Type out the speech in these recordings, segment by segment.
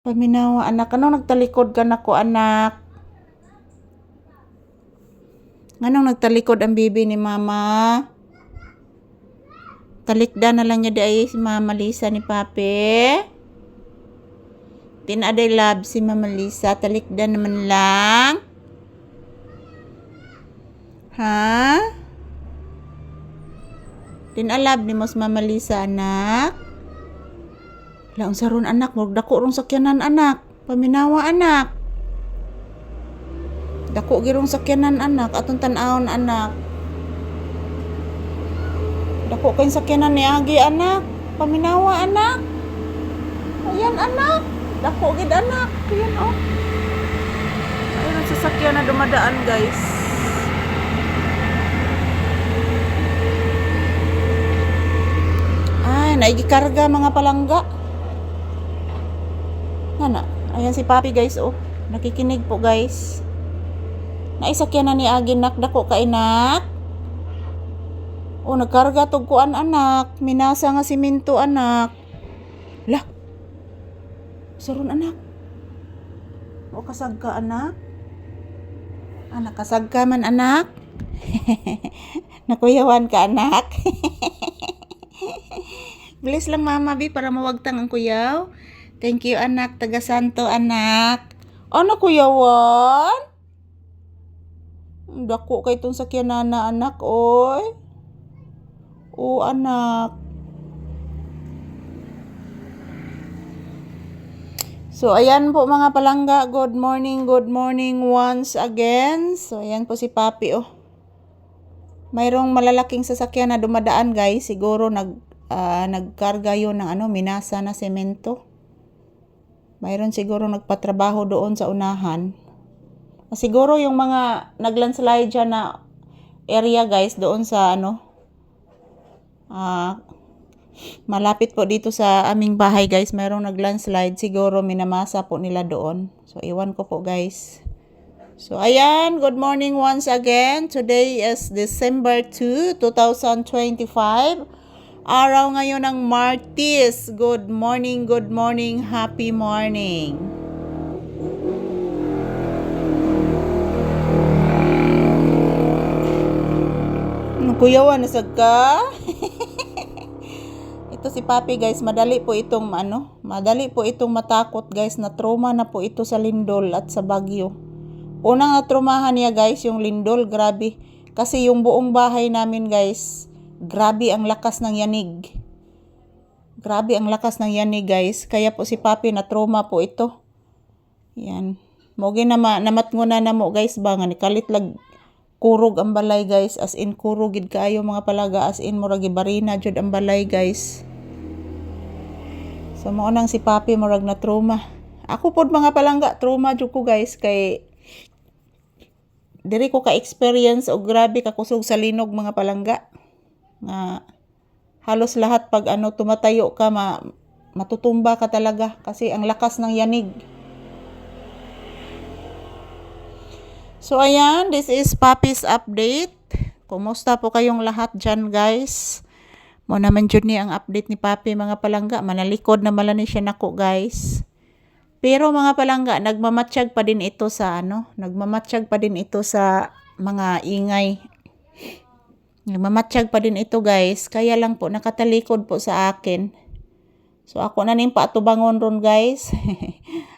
Paminawa anak, anong nagtalikod ka na ko anak? Anong nagtalikod ang bibi ni mama? Talikda na lang niya di si Mama Lisa ni Papi. Tinaday love si Mama Lisa, talikda naman lang. Ha? Tinalab ni Mos Mama Lisa anak. Laong saron anak, murag dako rong sakyanan anak. Paminawa anak. Dako girong sakyanan anak, atong tan-awon anak. Dako kay sakyanan ni Agi anak. Paminawa anak. Ayan anak. Dako gid anak. Ayan oh. Ayun ang sasakyan na dumadaan guys. Ay, naigikarga mga palangga. Nana, ayan si Papi guys oh. Nakikinig po guys. Naisakyan na ni Agi nak, dako ka inak. Oh, nagkarga tog kuan anak. Minasa nga siminto anak. Lah. Saron anak. O kasagka anak. Anak kasagka man anak. Nakuyawan ka anak. Bilis lang mama bi para mawagtang ang kuyaw. Thank you anak, taga Santo anak. Ano kuyawan? Dako kay tong sakyanan na anak oy. O anak. So ayan po mga palangga, good morning once again. So ayan po si Papi oh. Mayroong malalaking sasakyan na dumadaan guys, siguro nagkarga yun ng minasa na semento. Mayroon siguro nagpatrabaho doon sa unahan. Siguro yung mga naglandslide dyan na area guys, doon sa malapit po dito sa aming bahay guys, mayroong naglandslide. Siguro minamasa po nila doon. So iwan ko po guys. So ayan, good morning once again. Today is December 2, 2025. Araw ngayon ng Martes. Good morning, happy morning. Kuyawan na sagka. Ito si Papi guys, madali po itong matakot guys, na trauma na po ito sa lindol at sa bagyo. Unang natrumahan niya guys yung lindol, grabe. Kasi yung buong bahay namin guys, grabe ang lakas ng yanig. Grabe ang lakas ng yanig guys. Kaya po si Papi na trauma po ito. Yan. Mogi na namatnguna na mo guys ba nga nikalit lag kurog ang balay guys, as in kurugid kaayo mga palaga, as in murag ibarina jud ang balay guys. So mo nang si Papi murag na trauma. Ako pod mga palangga trauma jud ko guys, kay diri ko ka experience og grabe ka kusog sa linog mga palangga. Nga halos lahat pag tumatayo ka matutumba ka talaga kasi ang lakas ng yanig. So ayan, this is Papi's update. Kumusta po kayong lahat dyan guys? Mo naman dyan ni ang update ni Papi mga palangga. Manalikod na malani siya nako guys. Pero mga palangga, nagmamatsyag pa din ito sa mga ingay. Nagmamatsyag pa din ito guys. Kaya lang po nakatalikod po sa akin. So ako na ning paatubangon ron guys.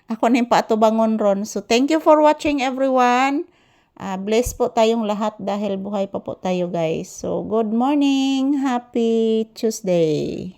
Ako na ning paatubangon ron. So thank you for watching everyone. Bless po tayong lahat dahil buhay pa po tayo guys. So good morning, happy Tuesday.